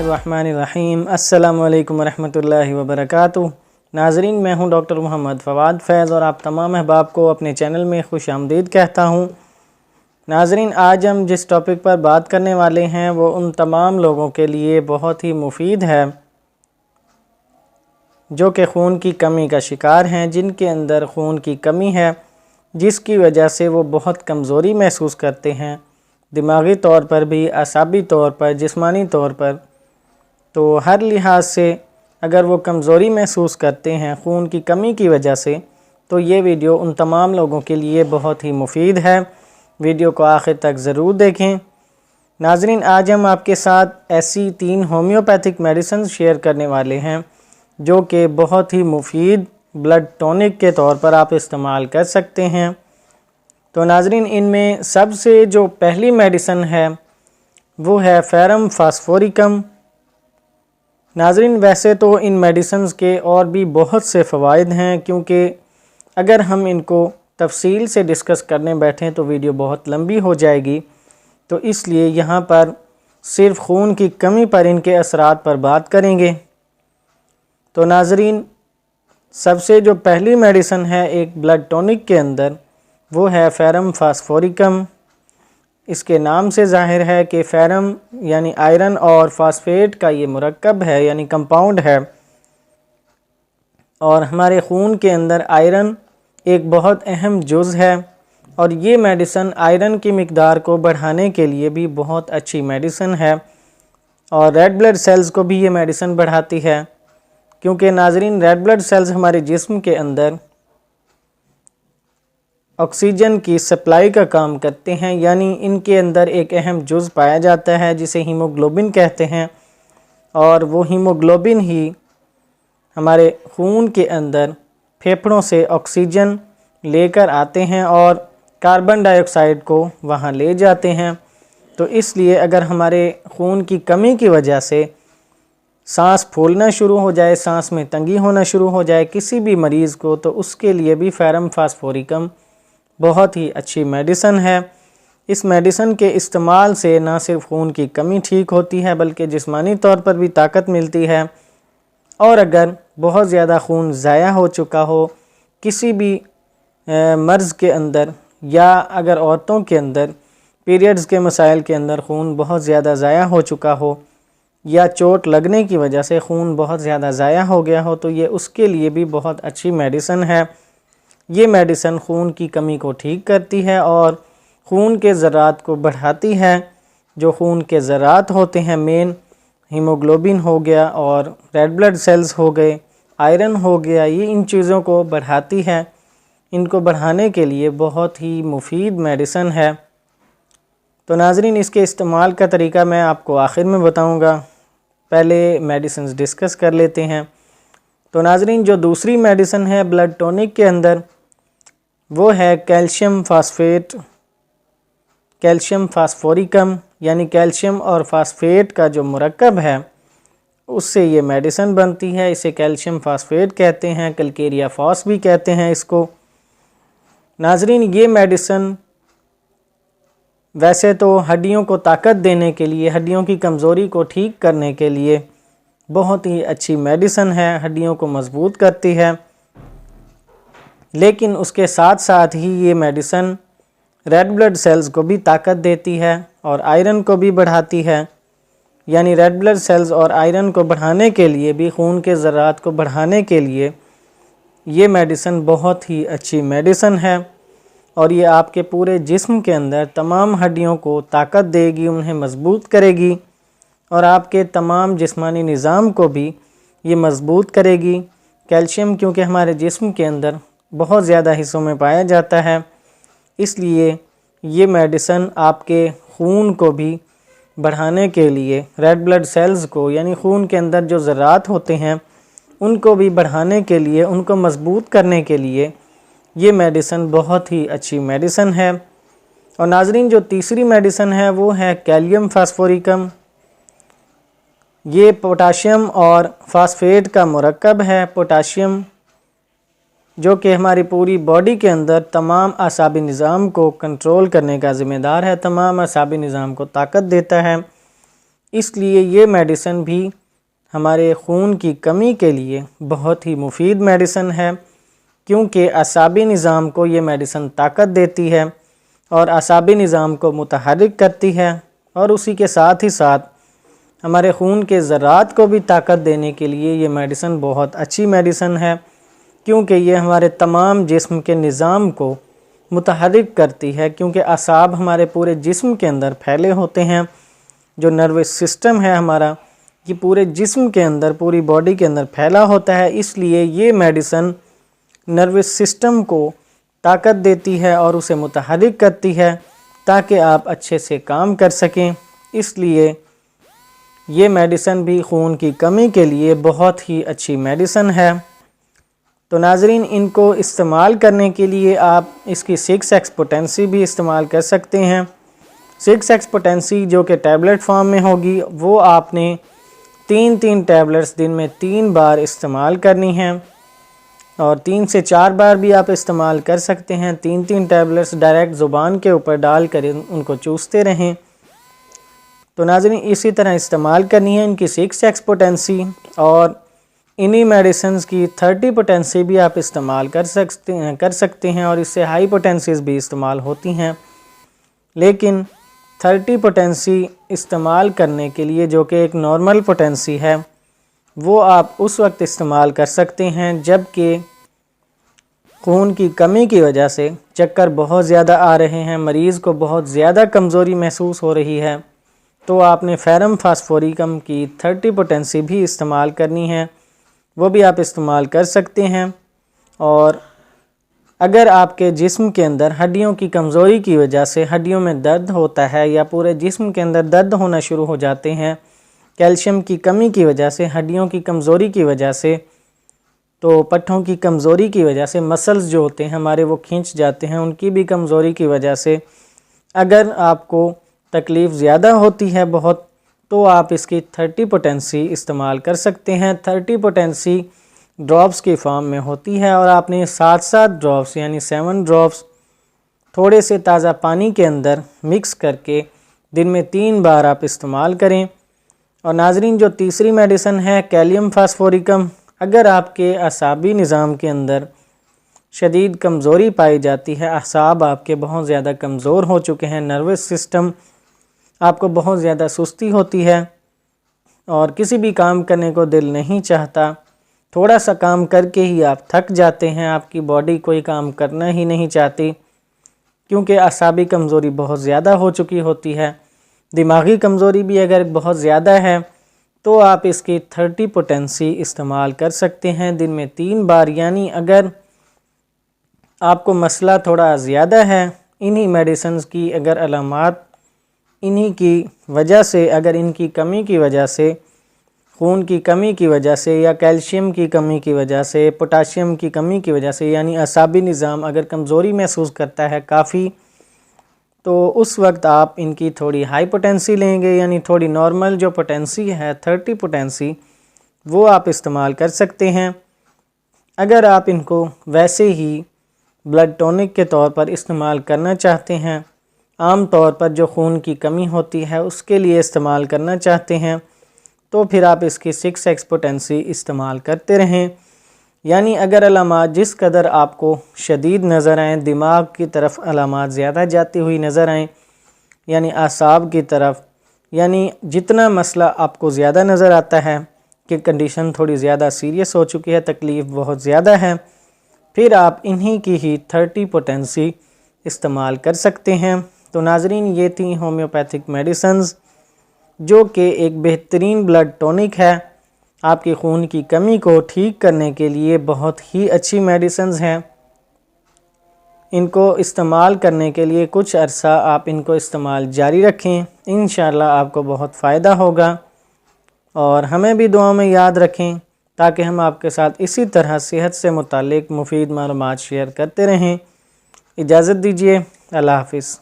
बिस्मिल्लाहिर्रहमानिर्रहीम। अस्सलामु अलैकुम वरहमतुल्लाहि वबरकातुहू। नाज़रीन, मैं हूं डॉक्टर मोहम्मद फ़वाद फैज़ और आप तमाम अहबाब को अपने चैनल में खुश आमदीद कहता हूं। नाज़रीन, आज हम जिस टॉपिक पर बात करने वाले हैं वो उन तमाम लोगों के लिए बहुत ही मुफीद है जो कि खून की कमी का शिकार हैं, जिनके अंदर खून की कमी है, जिसकी वजह से वो बहुत कमज़ोरी महसूस करते हैं, दिमागी तौर पर भी, असाबी तौर पर, जिस्मानी तौर पर। तो हर लिहाज से अगर वो कमज़ोरी महसूस करते हैं खून की कमी की वजह से, तो ये वीडियो उन तमाम लोगों के लिए बहुत ही मुफीद है। वीडियो को आखिर तक ज़रूर देखें। नाज़रीन, आज हम आपके साथ ऐसी 3 होम्योपैथिक मेडिसिन शेयर करने वाले हैं जो कि बहुत ही मुफीद ब्लड टॉनिक के तौर पर आप इस्तेमाल कर सकते हैं। तो नाज़रीन, इनमें सबसे जो पहली मेडिसिन है वो है फेरम फास्फोरिकम। नाज़रीन, वैसे तो इन मेडिसिन्स के और भी बहुत से फ़वाइद हैं, क्योंकि अगर हम इनको तफसील से डिस्कस करने बैठें तो वीडियो बहुत लंबी हो जाएगी। तो इसलिए यहाँ पर सिर्फ़ खून की कमी पर इनके असरात पर बात करेंगे। तो नाज़रीन, सबसे जो पहली मेडिसिन है एक ब्लड टॉनिक के अंदर, वो है फेरम फास्फोरिकम। इसके नाम से ज़ाहिर है कि फेरम यानी आयरन और फास्फेट का ये मुरक्कब है, यानी कंपाउंड है। और हमारे खून के अंदर आयरन एक बहुत अहम जुज़ है, और ये मेडिसिन आयरन की मिकदार को बढ़ाने के लिए भी बहुत अच्छी मेडिसिन है। और रेड ब्लड सेल्स को भी ये मेडिसिन बढ़ाती है, क्योंकि नाज़रीन, रेड ब्लड सेल्स हमारे जिस्म के अंदर ऑक्सीजन की सप्लाई का काम करते हैं, यानी इनके अंदर एक अहम जुज़ पाया जाता है जिसे हीमोग्लोबिन कहते हैं। और वो हीमोग्लोबिन ही हमारे खून के अंदर फेफड़ों से ऑक्सीजन लेकर आते हैं और कार्बन डाइऑक्साइड को वहाँ ले जाते हैं। तो इसलिए अगर हमारे खून की कमी की वजह से सांस फूलना शुरू हो जाए, सांस में तंगी होना शुरू हो जाए किसी भी मरीज़ को, तो उसके लिए भी फेरम फास्फोरिकम बहुत ही अच्छी मेडिसिन है। इस मेडिसिन के इस्तेमाल से ना सिर्फ खून की कमी ठीक होती है बल्कि जिस्मानी तौर पर भी ताकत मिलती है। और अगर बहुत ज़्यादा खून ज़ाया हो चुका हो किसी भी मर्ज़ के अंदर, या अगर औरतों के अंदर पीरियड्स के मसाइल के अंदर खून बहुत ज़्यादा ज़ाया हो चुका हो, या चोट लगने की वजह से खून बहुत ज़्यादा ज़ाया हो गया हो, तो ये उसके लिए भी बहुत अच्छी मेडिसिन है। ये मेडिसिन खून की कमी को ठीक करती है और खून के ज़रात को बढ़ाती है। जो खून के ज़रात होते हैं मेन, हीमोग्लोबिन हो गया और रेड ब्लड सेल्स हो गए, आयरन हो गया, ये इन चीज़ों को बढ़ाती है। इनको बढ़ाने के लिए बहुत ही मुफीद मेडिसिन है। तो नाज़रीन, इसके इस्तेमाल का तरीका मैं आपको आखिर में बताऊंगा, पहले मेडिसिन डिस्कस कर लेते हैं। तो नाज़रीन, जो दूसरी मेडिसिन है ब्लड टॉनिक के अंदर, वो है कैल्शियम फास्फेट, कैल्शियम फास्फोरिकम, यानी कैल्शियम और फास्फेट का जो मुरक्कब है उससे ये मेडिसिन बनती है। इसे कैल्शियम फास्फेट कहते हैं, कैल्केरिया फॉस भी कहते हैं इसको। नाज़रीन, ये मेडिसिन वैसे तो हड्डियों को ताकत देने के लिए, हड्डियों की कमज़ोरी को ठीक करने के लिए बहुत ही अच्छी मेडिसिन है, हड्डियों को मजबूत करती है। लेकिन उसके साथ साथ ही ये मेडिसिन रेड ब्लड सेल्स को भी ताकत देती है और आयरन को भी बढ़ाती है। यानी रेड ब्लड सेल्स और आयरन को बढ़ाने के लिए भी, खून के ज़रात को बढ़ाने के लिए ये मेडिसिन बहुत ही अच्छी मेडिसिन है। और ये आपके पूरे जिस्म के अंदर तमाम हड्डियों को ताकत देगी, उन्हें मजबूत करेगी और आपके तमाम जिस्मानी निज़ाम को भी ये मजबूत करेगी। कैल्शियम क्योंकि हमारे जिस्म के अंदर बहुत ज़्यादा हिस्सों में पाया जाता है, इसलिए ये मेडिसिन आपके खून को भी बढ़ाने के लिए, रेड ब्लड सेल्स को यानी खून के अंदर जो ज़रात होते हैं उनको भी बढ़ाने के लिए, उनको मजबूत करने के लिए ये मेडिसिन बहुत ही अच्छी मेडिसिन है। और नाज़रीन, जो तीसरी मेडिसिन है वो है कैलियम फास्फोरिकम। ये पोटाशियम और फास्फेट का मुरक्कब है। पोटाशियम जो कि हमारी पूरी बॉडी के अंदर तमाम असाबी निज़ाम को कंट्रोल करने का ज़िम्मेदार है, तमाम असाबी निज़ाम को ताकत देता है। اس لیے یہ میڈیسن بھی ہمارے خون کی کمی کے لیے بہت ہی مفید میڈیسن ہے، کیونکہ اعصابی نظام کو یہ میڈیسن طاقت دیتی ہے اور اعصابی نظام کو متحرک کرتی ہے، اور اسی کے ساتھ ہی ساتھ ہمارے خون کے ذرات کو بھی طاقت دینے کے لیے یہ میڈیسن بہت اچھی میڈیسن ہے، کیونکہ یہ ہمارے تمام جسم کے نظام کو متحرک کرتی ہے، کیونکہ اعصاب ہمارے پورے جسم کے اندر پھیلے ہوتے ہیں۔ جو نروس سسٹم ہے ہمارا، یہ پورے جسم کے اندر، پوری باڈی کے اندر پھیلا ہوتا ہے، اس لیے یہ میڈیسن نروس سسٹم کو طاقت دیتی ہے اور اسے متحرک کرتی ہے تاکہ آپ اچھے سے کام کر سکیں۔ اس لیے یہ میڈیسن بھی خون کی کمی کے لیے بہت ہی اچھی میڈیسن ہے۔ تو ناظرین، ان کو استعمال کرنے کے لیے آپ اس کی 6x پوٹینسی بھی استعمال کر سکتے ہیں۔ 6x پوٹینسی جو کہ ٹیبلٹ فارم میں ہوگی، وہ آپ نے 3 ٹیبلٹس دن میں 3 بار استعمال کرنی ہیں، اور 3 سے 4 بار بھی آپ استعمال کر سکتے ہیں۔ 3 ٹیبلٹس ڈائریکٹ زبان کے اوپر ڈال کر ان کو چوستے رہیں۔ تو ناظرین، اسی طرح استعمال کرنی ہے ان کی 6x پوٹینسی، اور انہی میڈیسنز کی 30 پوٹینسی بھی آپ استعمال کر سکتے ہیں، اور اس سے ہائی پوٹینسیز بھی استعمال ہوتی ہیں، لیکن 30 پوٹینسی استعمال کرنے کے لیے جو کہ ایک نارمل پوٹینسی ہے، وہ آپ اس وقت استعمال کر سکتے ہیں جب کہ خون کی کمی کی وجہ سے چکر بہت زیادہ آ رہے ہیں، مریض کو بہت زیادہ کمزوری محسوس ہو رہی ہے، تو آپ نے فیرم فاسفوریکم کی 30 پوٹینسی بھی استعمال کرنی ہے، وہ بھی آپ استعمال کر سکتے ہیں۔ اور اگر آپ کے جسم کے اندر ہڈیوں کی کمزوری کی وجہ سے ہڈیوں میں درد ہوتا ہے، یا پورے جسم کے اندر درد ہونا شروع ہو جاتے ہیں کیلشیم کی کمی کی وجہ سے، ہڈیوں کی کمزوری کی وجہ سے، تو پٹھوں کی کمزوری کی وجہ سے مسلز جو ہوتے ہیں ہمارے وہ کھنچ جاتے ہیں، ان کی بھی کمزوری کی وجہ سے اگر آپ کو تکلیف زیادہ ہوتی ہے بہت، تو آپ اس کی 30 پوٹینسی استعمال کر سکتے ہیں۔ 30 پوٹینسی ڈراپس کی فارم میں ہوتی ہے، اور آپ نے 7 ڈراپس یعنی 7 ڈراپس تھوڑے سے تازہ پانی کے اندر مکس کر کے دن میں 3 بار آپ استعمال کریں۔ اور ناظرین، جو تیسری میڈیسن ہے کیلیم فاسفوریکم، اگر آپ کے اعصابی نظام کے اندر شدید کمزوری پائی جاتی ہے، اعصاب آپ کے بہت زیادہ کمزور ہو چکے ہیں، نروس سسٹم آپ کو بہت زیادہ سستی ہوتی ہے اور کسی بھی کام کرنے کو دل نہیں چاہتا، تھوڑا سا کام کر کے ہی آپ تھک جاتے ہیں، آپ کی باڈی کوئی کام کرنا ہی نہیں چاہتی، کیونکہ اعصابی کمزوری بہت زیادہ ہو چکی ہوتی ہے، دماغی کمزوری بھی اگر بہت زیادہ ہے تو آپ اس کی 30 پوٹینسی استعمال کر سکتے ہیں دن میں 3 بار۔ یعنی اگر آپ کو مسئلہ تھوڑا زیادہ ہے، انہی میڈیسنز کی اگر علامات انہی کی وجہ سے، اگر ان کی کمی کی وجہ سے، خون کی کمی کی وجہ سے، یا کیلشیم کی کمی کی وجہ سے، پوٹاشیم کی کمی کی وجہ سے، یعنی اعصابی نظام اگر کمزوری محسوس کرتا ہے کافی، تو اس وقت آپ ان کی تھوڑی ہائی پوٹینسی لیں گے، یعنی تھوڑی نارمل جو پوٹینسی ہے 30 پوٹینسی، وہ آپ استعمال کر سکتے ہیں۔ اگر آپ ان کو ویسے ہی بلڈ ٹونک کے طور پر استعمال کرنا چاہتے ہیں، عام طور پر جو خون کی کمی ہوتی ہے اس کے لیے استعمال کرنا چاہتے ہیں، تو پھر آپ اس کی 6x پوٹینسی استعمال کرتے رہیں۔ یعنی اگر علامات جس قدر آپ کو شدید نظر آئیں، دماغ کی طرف علامات زیادہ جاتی ہوئی نظر آئیں، یعنی اعصاب کی طرف، یعنی جتنا مسئلہ آپ کو زیادہ نظر آتا ہے کہ کنڈیشن تھوڑی زیادہ سیریس ہو چکی ہے، تکلیف بہت زیادہ ہے، پھر آپ انہی کی ہی 30 پوٹینسی استعمال کر سکتے ہیں۔ تو ناظرین، یہ تھیں ہومیوپیتھک میڈیسنز جو کہ ایک بہترین بلڈ ٹونک ہے، آپ کی خون کی کمی کو ٹھیک کرنے کے لیے بہت ہی اچھی میڈیسنز ہیں۔ ان کو استعمال کرنے کے لیے کچھ عرصہ آپ ان کو استعمال جاری رکھیں، انشاءاللہ آپ کو بہت فائدہ ہوگا، اور ہمیں بھی دعاؤں میں یاد رکھیں تاکہ ہم آپ کے ساتھ اسی طرح صحت سے متعلق مفید معلومات شیئر کرتے رہیں۔ اجازت دیجیے، اللہ حافظ۔